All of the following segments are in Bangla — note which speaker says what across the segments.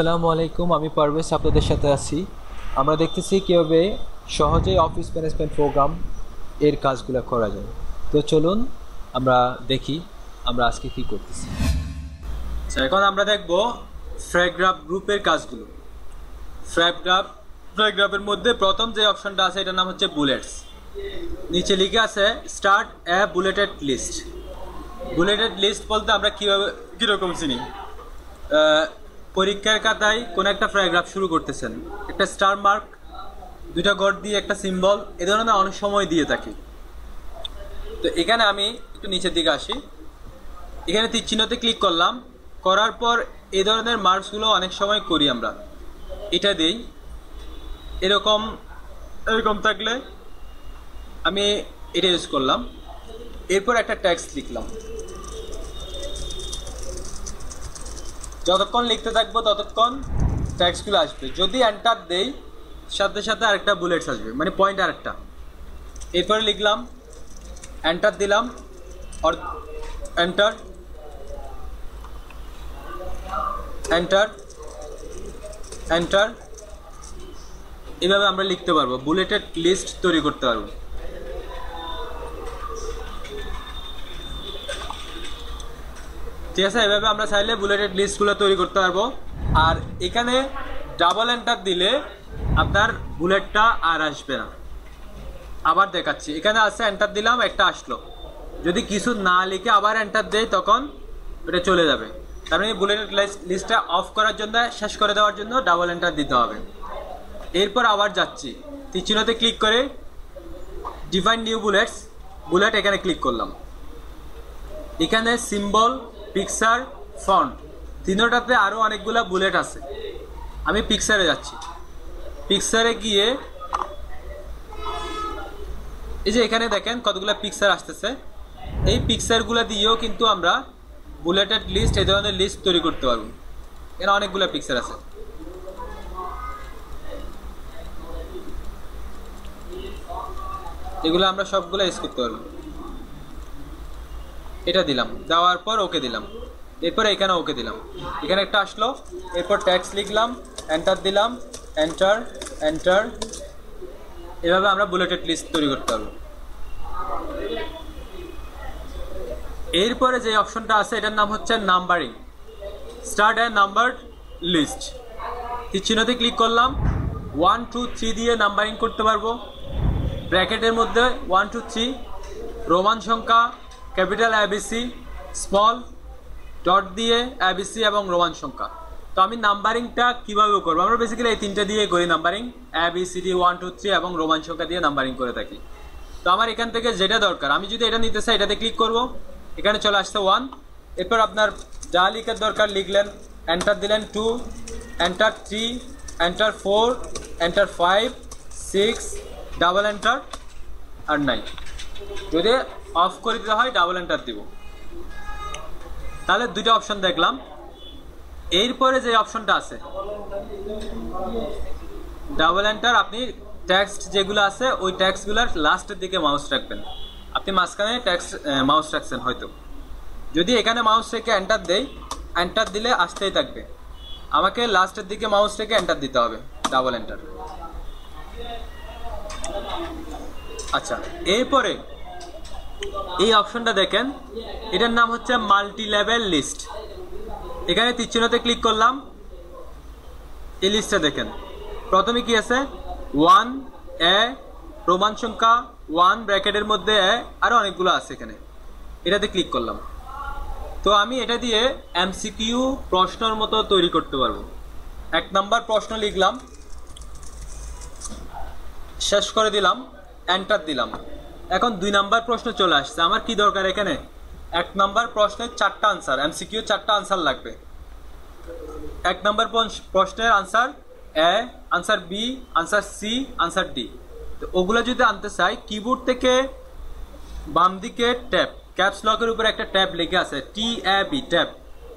Speaker 1: আসসালামু আলাইকুম, আমি পারভেজ আপনাদের সাথে আছি। আমরা দেখতেছি কীভাবে সহজেই অফিস ম্যানেজমেন্ট প্রোগ্রাম এর কাজগুলো করা যায়। তো চলুন আমরা দেখি আমরা আজকে কি করতেছি। এখন আমরা দেখব ফ্র্যাগ্রাফ গ্রুপের কাজগুলো। ফ্র্যাগ্রাফের মধ্যে প্রথম যে অপশনটা আছে এটার নাম হচ্ছে বুলেটস। নিচে লিখে আছে start a bulleted list. Bulleted list বলতে আমরা কীরকম চিনি, পরীক্ষার খাতায় কোনো একটা প্যারাগ্রাফ শুরু করতেছেন, একটা স্টার মার্ক, দুইটা গড় দিয়ে একটা সিম্বল, এ ধরনের অনেক সময় দিয়ে থাকি। তো এখানে আমি একটু নিচের দিকে আসি, এখানে তীর চিহ্নতে ক্লিক করলাম, করার পর এই ধরনের মার্কসগুলো অনেক সময় করি আমরা। এটা দেই এরকম থাকলে আমি এটা ইউজ করলাম। এরপর একটা ট্যাক্স লিখলাম, যতক্ষণ লিখতে থাকবো ততক্ষণ ট্যাক্সগুলো আসবে। যদি এন্টার দেই সাথে সাথে আরেকটা বুলেটস আসবে, মানে পয়েন্ট আরেকটা। এরপরে লিখলাম, এন্টার দিলাম, আর এন্টার এন্টার এন্টার, এভাবে আমরা লিখতে পারবো, বুলেটেড লিস্ট তৈরি করতে পারবো। ঠিক আছে, এভাবে আমরা চাইলে বুলেটেড লিস্টগুলো তৈরি করতে পারবো। আর এখানে ডাবল এন্টার দিলে আপনার বুলেটটা আর আসবে না। আবার দেখাচ্ছি, এখানে আছে এন্টার দিলাম, একটা আসলো। যদি কিছু না লিখে আবার এন্টার দেই তখন এটা চলে যাবে। তার মানে বুলেটেড লিস্টটা অফ করার জন্য, শেষ করে দেওয়ার জন্য ডাবল এন্টার দিতে হবে। এরপর আবার যাচ্ছি, তীর চিহ্নতে ক্লিক করে ডিফাইন নিউ বুলেট এখানে ক্লিক করলাম। এখানে সিম্বল, পিকচার, ফন্ট তিনটাতে আরও অনেকগুলা বুলেট আছে। আমি পিকচারে যাচ্ছি, পিকচারে গিয়ে এই যে এখানে দেখেন কতগুলো পিকচার আসতেছে। এই পিকচারগুলো দিয়েও কিন্তু আমরা বুলেটেড লিস্ট, এই ধরনের লিস্ট তৈরি করতে পারবো। এখানে অনেকগুলো পিকচার আছে, এগুলো আমরা সবগুলো ইউজ করতে পারবো। এটা দিলাম, দেওয়ার পর ওকে দিলাম, এরপর এখানে ওকে দিলাম, এখানে একটা আসলো। এরপর ট্যাক্স লিখলাম, এন্টার দিলাম, এন্টার এন্টার, এভাবে আমরা বুলেটেড লিস্ট তৈরি করতে পারবো। এরপরে যে অপশনটা আছে এটার নাম হচ্ছে numbering. Start a numbered list, তীর চিহ্নতে ক্লিক করলাম, 1 2 3 দিয়ে নাম্বারিং করতে পারবো। ব্র্যাকেটের মধ্যে 1 2 3, রোমান সংখ্যা, ক্যাপিটাল ABC, স্মল ডট দিয়ে ABC এবং রোমান সংখ্যা। তো আমি নাম্বারিংটা কীভাবে করবো, আমরা বেসিক্যালি এই তিনটে দিয়ে করি নাম্বারিং, ABCD 1 2 3 এবং রোমান সংখ্যা দিয়ে নাম্বারিং করে থাকি। তো আমার এখান থেকে যেটা দরকার, আমি যদি এটা নিতে চাই এটাতে ক্লিক করব, এখানে চলে আসছে 1। এরপর আপনার যা লিখার দরকার লিখলেন, এন্টার দিলেন 2, enter 3, enter 4, enter 5, 6, double enter আর 9। যদি অফ করে দিতে হয় ডাবল এন্টার দিব। তাহলে দুইটা অপশন দেখলাম। এরপরে যে অপশনটা আছে ডাবল এন্টার, আপনি টেক্সট যেগুলো আছে ওই টেক্সটগুলোর লাস্টের দিকে মাউস রাখবেন। আপনি মাঝখানে টেক্সট মাউস রাখছেন হয়তো, যদি এখানে মাউস রেখে এন্টার দেই, এন্টার দিলে আসতেই থাকবে। আমাকে লাস্টের দিকে মাউস রেখে এন্টার দিতে হবে, ডাবল এন্টার। আচ্ছা, এরপরে এই অপশনটা দেখেন, এটার নাম হচ্ছে মাল্টি লেভেল লিস্ট। এখানে তীর চিহ্নতে ক্লিক করলাম, এই লিস্টটা দেখেন প্রথমে কি আছে, 1 এ, রোমান সংখ্যা 1 ব্র্যাকেটের মধ্যে এ, আরো অনেকগুলো আছে এখানে। এটাতে ক্লিক করলাম। তো আমি এটা দিয়ে MCQ প্রশ্নের মতো তৈরি করতে পারবো। 1 নাম্বার প্রশ্ন লিখলাম, শেষ করে দিলাম, এন্টার দিলাম। এখন 2 নাম্বার প্রশ্ন চলে আসছে। আমার কি দরকার, এখানে 1 নাম্বার প্রশ্নের 4টা আনসার, MCQ 4টা আনসার লাগবে। 1 নাম্বার প্রশ্নের answer A, answer B, answer C, answer D. তো ওগুলো যদি আনতে চাই, কিবোর্ড থেকে বাম দিকে ট্যাব, ক্যাপস লকের উপরে একটা ট্যাব লিখে আছে TAB, ট্যাব,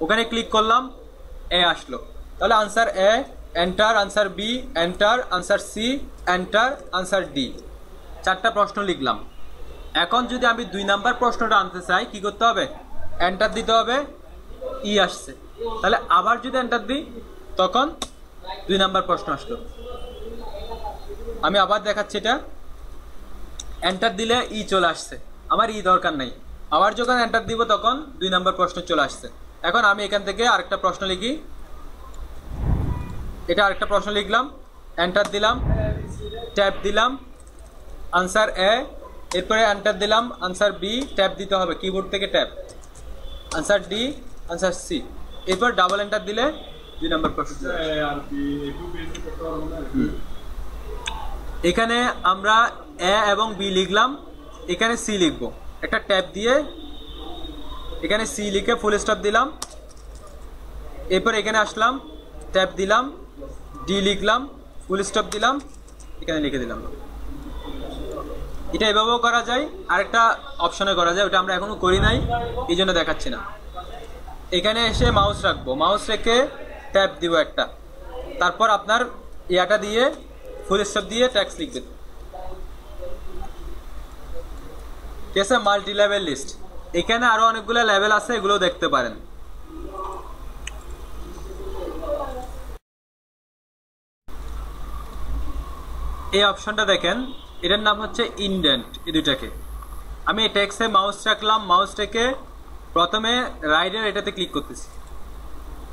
Speaker 1: ওখানে ক্লিক করলাম, এ আসলো। তাহলে answer A, enter, answer B, enter, answer C, enter, answer D. 4টা প্রশ্ন লিখলাম। এখন যদি আমি 2 নাম্বার প্রশ্নটা আনতে চাই, কি করতে হবে, এন্টার দিতে হবে, ই আসছে। তাহলে আবার যদি এন্টার দিই তখন 2 নাম্বার প্রশ্ন আসলো। আমি আবার দেখাচ্ছি, এটা এন্টার দিলে ই চলে আসছে, আমার ই দরকার নাই। আবার যখন এন্টার দিব তখন 2 নাম্বার প্রশ্ন চলে আসছে। এখন আমি এখান থেকে আরেকটা প্রশ্ন লিখি, এটা আরেকটা প্রশ্ন লিখলাম, এন্টার দিলাম, ট্যাব দিলাম, আনসার এ, এরপরে এন্টার দিলাম আনসার বি, ট্যাব দিতে হবে কিবোর্ড থেকে tab, answer D, answer C, এরপর ডাবল এন্টার দিলে 2 নাম্বার প্রশ্ন। এখানে আমরা এ এবং বি লিখলাম, এখানে সি লিখব, একটা ট্যাব দিয়ে এখানে সি লিখে ফুল স্টপ দিলাম, এরপর এখানে আসলাম, ট্যাব দিলাম, ডি লিখলাম, ফুল স্টপ দিলাম, এখানে লিখে দিলাম। এটা এভাবেও করা যায়, আরেকটা অপশনে করা যায়, ওটা আমরা এখনো করি নাই, এই জন্য দেখাচ্ছি না। এখানে এসে মাউস রাখবো, মাউস রেখে ট্যাব দিব একটা, তারপর আপনার ইয়াটা দিয়ে ফুল স্টপ দিয়ে টেক্সট লিখবেন। ঠিক আছে, মাল্টি লেভেল লিস্ট, এখানে আরো অনেকগুলো লেভেল আছে, এগুলো দেখতে পারেন। এই অপশনটা দেখেন, এটার নাম হচ্ছে ইনডেন্ট। এই দুটাকে আমি টেক্সটে মাউস রাখলাম, মাউস রেখে প্রথমে রাইটের এটাতে ক্লিক করতেছি,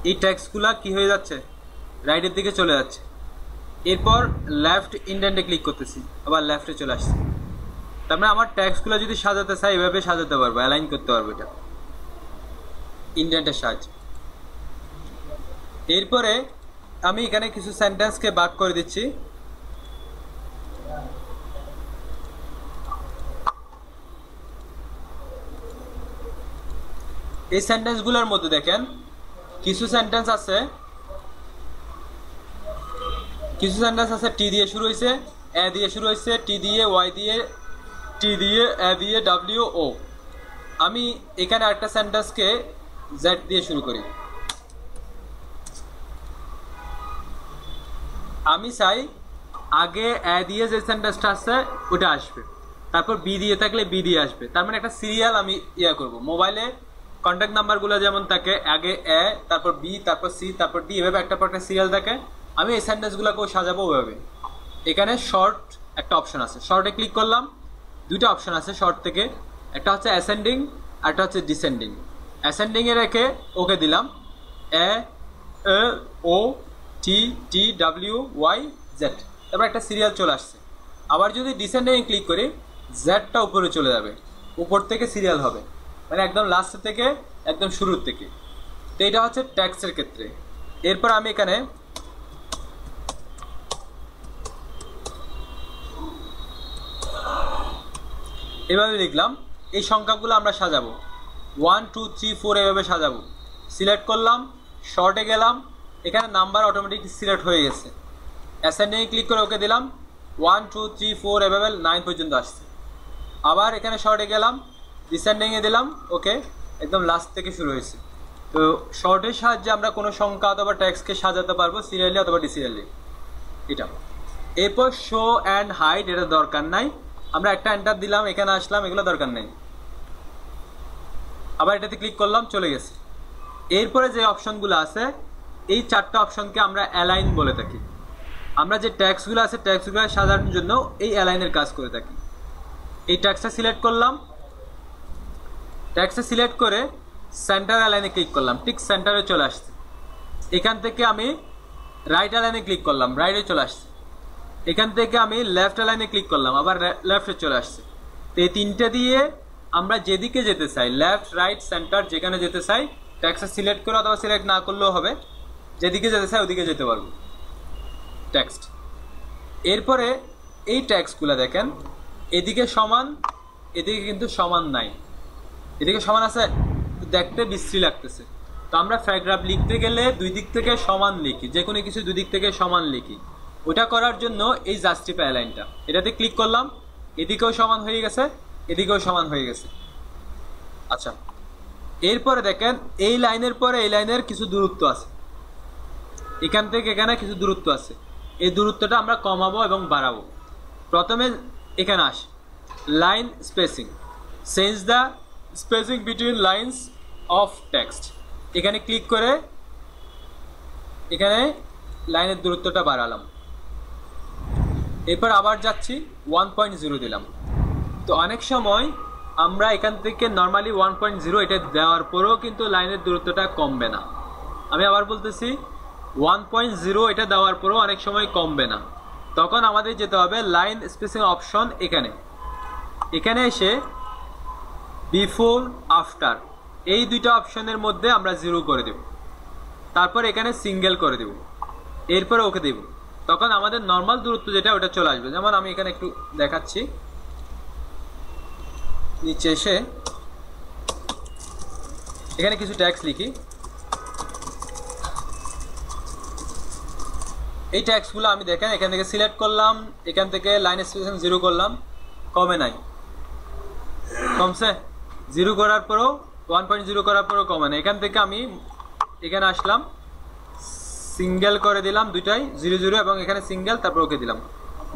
Speaker 1: এই টেক্সটগুলা কি হয়ে যাচ্ছে, রাইটের দিকে চলে যাচ্ছে। এরপর লেফট ইনডেন্টে ক্লিক করতেছি, আবার লেফটে চলে আসছে। তার মানে আমার টেক্সটগুলো যদি সাজাতে চাই এভাবে সাজাতে পারবো, অ্যালাইন করতে পারবো এটা ইনডেন্টের সাহায্যে। এরপরে আমি এখানে কিছু সেন্টেন্সকে ভাগ করে দিচ্ছি। এই সেন্টেন্সগুলোর মধ্যে দেখেন কিছু সেন্টেন্স আছে টি দিয়ে শুরু হয়েছে, এ দিয়ে শুরু হয়েছে, টি দিয়ে, ওয়াই দিয়ে, টি দিয়ে, এ দিয়ে, ডাব্লিউ, ও। আমি এখানে একটা সেন্টেন্সকে জেড দিয়ে শুরু করি। আমি চাই আগে এ দিয়ে যে সেন্টেন্সটা আছে ওটা আসবে, তারপর বি দিয়ে থাকলে বি দিয়ে আসবে। তার মানে একটা সিরিয়াল আমি ইয়া করব। মোবাইলে কন্ট্যাক্ট নাম্বারগুলো যেমন থাকে, আগে এ, তারপর বি, তারপর সি, তারপর ডি, এভাবে একটা পর একটা সিরিয়াল থাকে। আমি এই সেন্টেন্সগুলোকেও সাজাবো ওইভাবে। এখানে শর্ট একটা অপশন আছে, শর্টে ক্লিক করলাম, দুইটা অপশন আছে শর্ট থেকে, একটা হচ্ছে অ্যাসেন্ডিং আর একটা হচ্ছে ডিসেন্ডিং। অ্যাসেন্ডিংয়ে রেখে ওকে দিলাম, এ, ও, টি, টি, ডাব্লিউ, ওয়াই, জেড, তারপর একটা সিরিয়াল চলে আসছে। আবার যদি ডিসেন্ডিংয়ে ক্লিক করি, জেডটা উপরে চলে যাবে, উপর থেকে সিরিয়াল হবে, মানে একদম লাস্ট থেকে একদম শুরুর থেকে। তো এটা হচ্ছে টেক্সটের ক্ষেত্রে। এরপর আমি এখানে এভাবে লিখলাম, এই সংখ্যাগুলো আমরা সাজাবো 1 2 3 4 এভাবে সাজাবো। সিলেক্ট করলাম, শর্টে গেলাম, এখানে নাম্বার অটোমেটিক সিলেক্ট হয়ে গেছে। অ্যাসেন্ডিং ক্লিক করে ওকে দিলাম, 1 2 3 4 এভাবে 9 পর্যন্ত আসছে। আবার এখানে শর্টে গেলাম, ডিসেন্ডিংয়ে দিলাম, ওকে, একদম লাস্ট থেকে শুরু হয়েছে। তো শর্টের সাহায্যে আমরা কোনো সংখ্যা অথবা টেক্সটকে সাজাতে পারবো সিরিয়ালি অথবা ডিসিরিয়ালি। এটা এরপর শো অ্যান্ড হাইড, এটা দরকার নাই, আমরা একটা এন্টার দিলাম, এখানে আসলাম, এগুলো দরকার নেই। আবার এটাতে ক্লিক করলাম, চলে গেছে। এরপরে যে অপশনগুলো আছে, এই 4টা অপশনকে আমরা অ্যালাইন বলে থাকি। আমরা যে ট্যাক্সগুলো আছে ট্যাক্সগুলো সাজানোর জন্য এই অ্যালাইনের কাজ করে থাকি। এই ট্যাক্সটা সিলেক্ট করলাম, ট্যাক্সটা সিলেক্ট করে সেন্টার অ্যালাইনে ক্লিক করলাম, ঠিক সেন্টারে চলে আসছে। এখান থেকে আমি রাইট অ্যালাইনে ক্লিক করলাম, রাইটে চলে আসছে। এখান থেকে আমি লেফট অ্যালাইনে ক্লিক করলাম, আবার লেফটে চলে আসছে। তো এই তিনটে দিয়ে আমরা যেদিকে যেতে চাই, লেফট, রাইট, সেন্টার, যেখানে যেতে চাই ট্যাক্সটা সিলেক্ট করে অথবা সিলেক্ট না করলেও হবে, যেদিকে যেতে চাই ওদিকে যেতে পারবো টেক্সট। এরপরে এই ট্যাক্সগুলো দেখেন, এদিকে সমান, এদিকে কিন্তু সমান নাই। এদিকে সমান আছে, দেখতে বিশ্রী লাগতেছে। তো আমরা প্যারাগ্রাফ লিখতে গেলে দুই দিক থেকে সমান লিখি, যে কোনো কিছু দুই দিক থেকে সমান লিখি। ওটা করার জন্য এই জাস্টিফাই অ্যালাইনটা, এটাতে ক্লিক করলাম, এদিকেও সমান হয়ে গেছে, এদিকেও সমান হয়ে গেছে। আচ্ছা, এরপরে দেখেন এই লাইনের পরে এই লাইনের কিছু দূরত্ব আছে, এখান থেকে এখানে কিছু দূরত্ব আছে। এই দূরত্বটা আমরা কমাবো এবং বাড়াবো। প্রথমে এখানে আসি, line spacing, change the spacing between lines of text. এখানে ক্লিক করে এখানে লাইনের দূরত্বটা বাড়ালাম, এরপর আবার যাচ্ছি 1.0 দিলাম। তো অনেক সময় আমরা এখান থেকে নর্মালি 1.0 এটা দেওয়ার পরেও কিন্তু লাইনের দূরত্বটা কমবে না। আমি আবার বলতেছি 1.0 এটা দেওয়ার পরেও অনেক সময় কমবে না। তখন আমাদের যেতে হবে লাইন স্পেসিং অপশন, এখানে এসে বিফোর আফটার এই দুইটা অপশনের মধ্যে আমরা 0 করে দেব, তারপর এখানে সিঙ্গেল করে দেব, এরপরে ওকে দেব। তখন আমাদের নর্মাল দূরত্ব যেটা ওটা চলে আসবে। যেমন আমি এখানে একটু দেখাচ্ছি, নিচে এসে এখানে কিছু ট্যাক্স লিখি। এই ট্যাক্সগুলো আমি দেখেন এখান থেকে সিলেক্ট করলাম, এখান থেকে লাইন স্পেসিং 0 করলাম, কমে নাই, কমছে 0 করার পরেও 1.0 করার পরেও কমে না। এখান থেকে আমি এখানে আসলাম, সিঙ্গেল করে দিলাম দুইটাই 0 0 এবং এখানে সিঙ্গেল, তারপর ওকে দিলাম।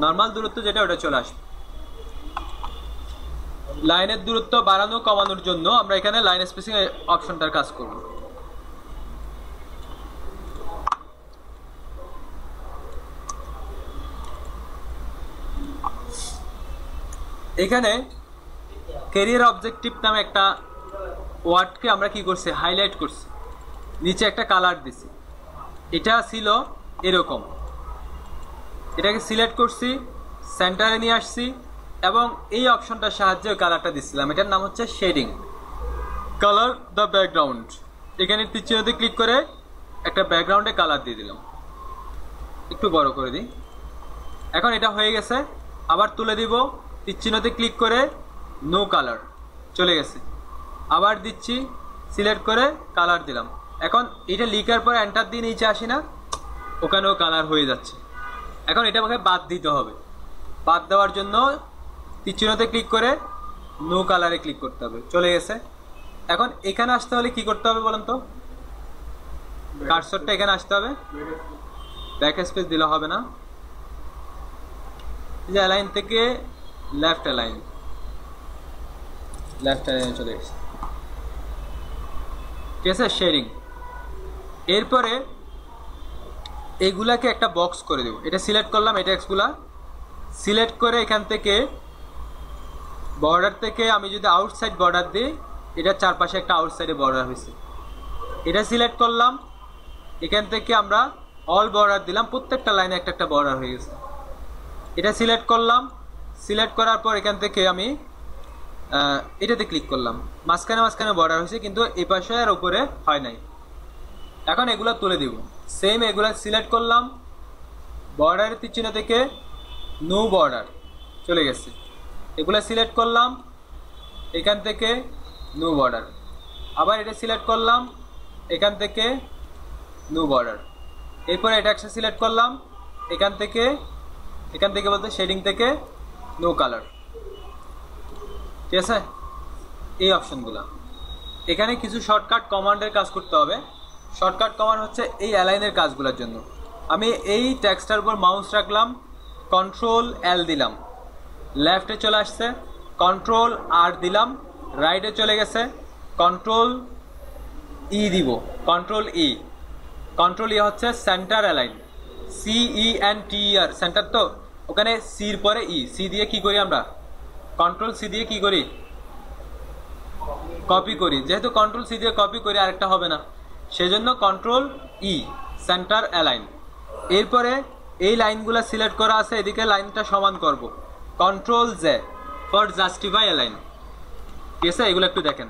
Speaker 1: নর্মাল দূরত্ব যেটা ওটা চলে আসবে। লাইনের দূরত্ব বাড়ানো কমানোর জন্য আমরা এখানে লাইন স্পেসিং অপশনটার কাজ করব। এখানে ক্যারিয়ার অবজেক্টিভ নামে একটা ওয়ার্ডকে আমরা কি করছি, হাইলাইট করছি, নিচে একটা কালার দিছি। এটা ছিল এরকম, এটাকে সিলেক্ট করছি, সেন্টারে নিয়ে আসছি এবং এই অপশনটার সাহায্যে কালারটা দিচ্ছিলাম। এটার নাম হচ্ছে শেডিং, কালার দ্য ব্যাকগ্রাউন্ড। এখানে তীরচিহ্নতে ক্লিক করে একটা ব্যাকগ্রাউন্ডে কালার দিয়ে দিলাম, একটু বড় করে দিই। এখন এটা হয়ে গেছে, আবার তুলে দিব, তীরচিহ্নতে ক্লিক করে নো কালার, চলে গেছে। আবার দিচ্ছি, সিলেক্ট করে কালার দিলাম। এখন এটা লিখার পর এন্টার দিয়ে নিচে আসি না, ওখানেও কালার হয়ে যাচ্ছে। এখন এটা আমাকে বাদ দিতে হবে। বাদ দেওয়ার জন্য তীরচিহ্নতে ক্লিক করে নো কালারে ক্লিক করতে হবে, চলে গেছে। এখন এখানে আসতে হলে কি করতে হবে বলেন তো? কার্সরটা এখানে আসতে হবে, ব্যাক স্পেস দিলে হবে না, যে অ্যালাইন থেকে লেফট অ্যালাইন চলে গেছে, ঠিক আছে, শেয়ারিং। এরপরে এইগুলাকে একটা বক্স করে দেব। এটা সিলেক্ট করলাম, এই টেক্সটগুলা সিলেক্ট করে এখান থেকে বর্ডার থেকে আমি যদি আউটসাইড বর্ডার দিই, এটার চারপাশে একটা আউটসাইডে বর্ডার হয়েছে, এটা সিলেক্ট করলাম। এখান থেকে আমরা অল বর্ডার দিলাম, প্রত্যেকটা লাইনে একটা একটা বর্ডার হয়ে গেছে। এটা সিলেক্ট করলাম, সিলেক্ট করার পর এখান থেকে আমি এটাতে ক্লিক করলাম, মাঝখানে বর্ডার হয়েছে, কিন্তু এই পাশে আর উপরে হয় নাই। এখন এগুলো তুলে দিব, সেম এগুলো সিলেক্ট করলাম, বর্ডারের তীরচিহ্ন থেকে নো বর্ডার চলে গেছে। এগুলো সিলেক্ট করলাম, এখান থেকে নো বর্ডার, আবার এটা সিলেক্ট করলাম, এখান থেকে নো বর্ডার। এরপরে এটা একটা সিলেক্ট করলাম, এখান থেকে বলতে শেডিং থেকে নো কালার, ঠিক আছে। এই অপশনগুলো এখানে কিছু শর্টকাট কমান্ডের কাজ করতে হবে। শর্টকাট কমান্ড হচ্ছে এই অ্যালাইনের কাজগুলোর জন্য। আমি এই টেক্সটার উপর মাউস রাখলাম, কন্ট্রোল এল দিলাম, লেফটে চলে আসছে, কন্ট্রোল আর দিলাম, রাইটে চলে গেছে, কন্ট্রোল ই দিব, কন্ট্রোল ই হচ্ছে সেন্টার অ্যালাইন, CENTER সেন্টার। তো ওখানে সির পরে সি দিয়ে কি করি আমরা, কন্ট্রোল সি দিয়ে কি করি, কপি করি। যেহেতু কন্ট্রোল সি দিয়ে কপি করি আরেকটা হবে না, সেজন্য কন্ট্রোল ই, সেন্টার অ্যালাইন। এরপরে এই লাইনগুলো সিলেক্ট করা আছে, এদিকে লাইনটা সমান করব, control J for justify align, ঠিক আছে। এগুলো একটু দেখেন।